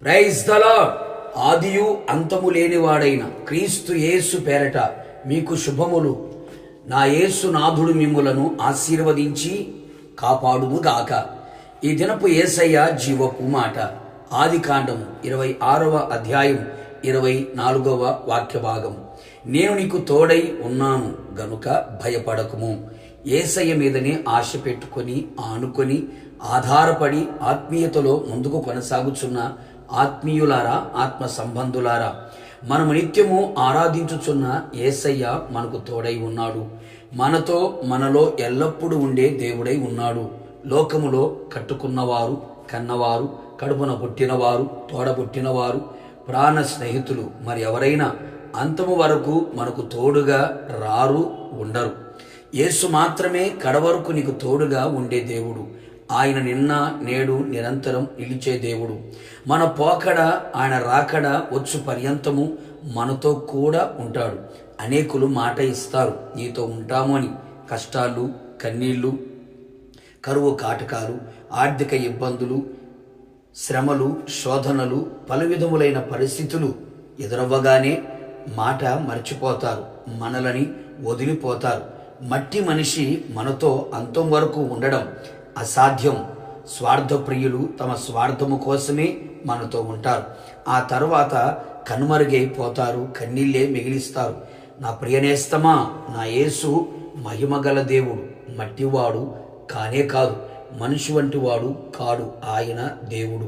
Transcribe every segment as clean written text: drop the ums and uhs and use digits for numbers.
Praise the lord. ఆదియు అంతము లేనివాడైన క్రీస్తు యేసు పేరట మీకు శుభములు. నా యేసు నాథుడు మిమ్ములను ఆశీర్వదించి కాపాడును గాక. ఈ దినపు యేసయ్య జీవపు మాట. ఆదికాండము 26వ అధ్యాయం 24వ వాక్య భాగం. నేను నీకు తోడై ఉన్నాను గనుక భయపడకుము. యేసయ్య మీదనే ఆశ పెట్టుకొని ఆనుకొని ఆధారపడి ఆత్మీయతలో ముందుకు కొనసాగుచున్న ఆత్మీయులారా, ఆత్మ సంబంధులారా, మనము నిత్యము ఆరాధించుచున్న యేసయ్య మనకు తోడై ఉన్నాడు. మనతో మనలో ఎల్లప్పుడూ ఉండే దేవుడై ఉన్నాడు. లోకములో కట్టుకున్నవారు, కన్నవారు, కడుపున పుట్టినవారు, తోడబుట్టినవారు, ప్రాణ స్నేహితులు మరి ఎవరైనా అంతము వరకు మనకు తోడుగా రారు, ఉండరు. యేసు మాత్రమే కడవరకు నీకు తోడుగా ఉండే దేవుడు. ఆయన నిన్న నేడు నిరంతరం నిలిచే దేవుడు. మన పోకడ ఆయన రాకడ వచ్చు పర్యంతము మనతో కూడా ఉంటాడు. అనేకులు మాట ఇస్తారు నీతో ఉంటాము అని. కష్టాలు, కన్నీళ్లు, కరువు కాటకాలు, ఆర్థిక ఇబ్బందులు, శ్రమలు, శోధనలు, పలు విధములైన పరిస్థితులు ఎదురవ్వగానే మాట మర్చిపోతారు, మనలని వదిలిపోతారు. మట్టి మనిషి మనతో అంతం వరకు ఉండడం అసాధ్యం. స్వార్థప్రియులు తమ స్వార్థము కోసమే మనతో ఉంటారు. ఆ తర్వాత కనుమరుగైపోతారు, కన్నీళ్లే మిగిలిస్తారు. నా ప్రియనేస్తమా, నా యేసు మహిమగల దేవుడు. మట్టివాడు కానే కాదు, మనిషి వంటి వాడు కాడు. ఆయన దేవుడు.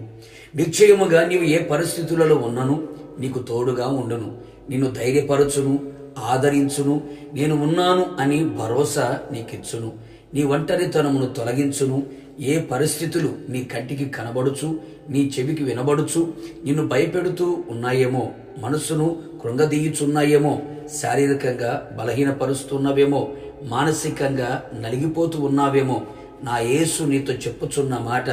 నిశ్చయముగా నీవు ఏ పరిస్థితులలో ఉన్నను నీకు తోడుగా ఉండును, నిన్ను ధైర్యపరచును, ఆదరించును, నేను ఉన్నాను అని భరోసా నీకిచ్చును. నీ ఒంటరితనమును తొలగించును. ఏ పరిస్థితులు నీ కంటికి కనబడుచు, నీ చెవికి వినబడుచు నిన్ను భయపెడుతూ ఉన్నాయేమో, మనసును కృంగదీయుచున్నాయేమో, శారీరకంగా బలహీనపరుస్తున్నవేమో, మానసికంగా నలిగిపోతూ ఉన్నావేమో, నా యేసు నీతో చెప్పుచున్న మాట,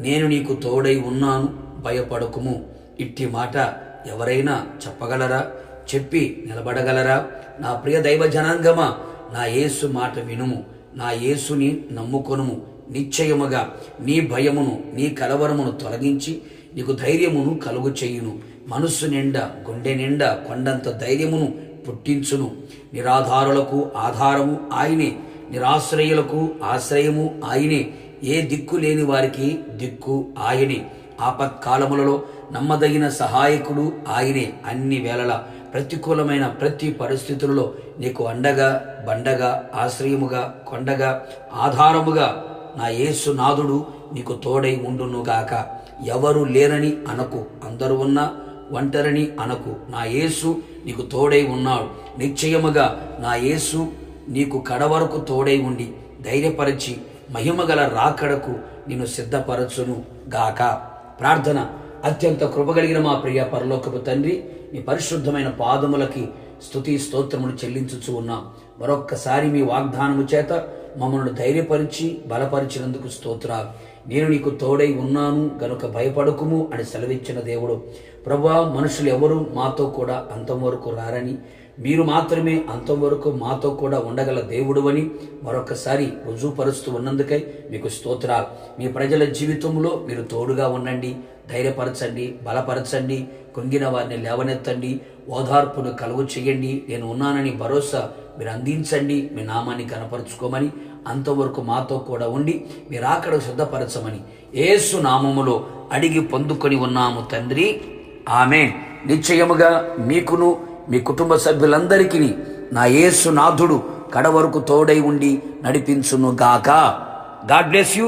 నేను నీకు తోడై ఉన్నాను, భయపడకుము. ఇట్టి మాట ఎవరైనా చెప్పగలరా? చెప్పి నిలబడగలరా? నా ప్రియ దైవ జనాంగమా, నా యేసు మాట వినుము, నా యేసుని నమ్ముకొనుము. నిశ్చయముగా నీ భయమును, నీ కలవరమును తొలగించి నీకు ధైర్యమును కలుగు చేయును. మనస్సు నిండా, గుండె నిండా కొండంత ధైర్యమును పుట్టించును. నిరాధారులకు ఆధారము ఆయనే, నిరాశ్రయులకు ఆశ్రయము ఆయనే, ఏ దిక్కు లేని వారికి దిక్కు ఆయనే. ఆపత్కాలములలో నమ్మదగిన సహాయకుడు ఆయనే. అన్ని వేళలా ప్రతికూలమైన ప్రతి పరిస్థితులలో నీకు అండగా, బండగా, ఆశ్రయముగా, కొండగా, ఆధారముగా నా యేసు నాథుడు నీకు తోడై ఉండునుగాక. ఎవరు లేరని అనకు, అందరూ ఉన్నా ఒంటరిని అనకు. నా యేసు నీకు తోడై ఉన్నాడు. నిశ్చయముగా నా యేసు నీకు కడవరకు తోడై ఉండి ధైర్యపరిచి మహిమగల రాకడకు నిన్ను సిద్ధపరచును గాక. ప్రార్థన. అత్యంత కృపగలిగిన మా ప్రియ పరలోకపు తండ్రి, నీ పరిశుద్ధమైన పాదములకి స్తుతి స్తోత్రములు చెల్లించుచు ఉన్నాం. మరొక్కసారి మీ వాగ్దానము చేత మమ్మల్ని ధైర్యపరిచి బలపరిచినందుకు స్తోత్రాలు. నేను నీకు తోడై ఉన్నాను గనుక భయపడకుము అని సెలవిచ్చిన దేవుడు. ప్రభువా, మనుషులు ఎవరు మాతో కూడా అంతం వరకు రారని, మీరు మాత్రమే అంతం వరకు మాతో కూడా ఉండగల దేవుడు అని మరొకసారి రుజువుపరుస్తూ ఉన్నందుకై మీకు స్తోత్రాలు. మీ ప్రజల జీవితంలో మీరు తోడుగా ఉండండి, ధైర్యపరచండి, బలపరచండి, కుంగిన వారిని లేవనెత్తండి, ఓదార్పును కలుగు చేయండి. నేను ఉన్నానని భరోసా మీరు అందించండి. మీ నామాన్ని కనపరుచుకోమని, అంతవరకు మాతో కూడా ఉండి మీరు అక్కడ సిద్ధపరచమని యేసు నామములో అడిగి పొందుకొని ఉన్నాము తండ్రి, ఆమేన్. నిశ్చయముగా మీకును మీ కుటుంబ సభ్యులందరికీ నా యేసు నాథుడు కడవరకు తోడై ఉండి నడిపించును గాక. God bless you.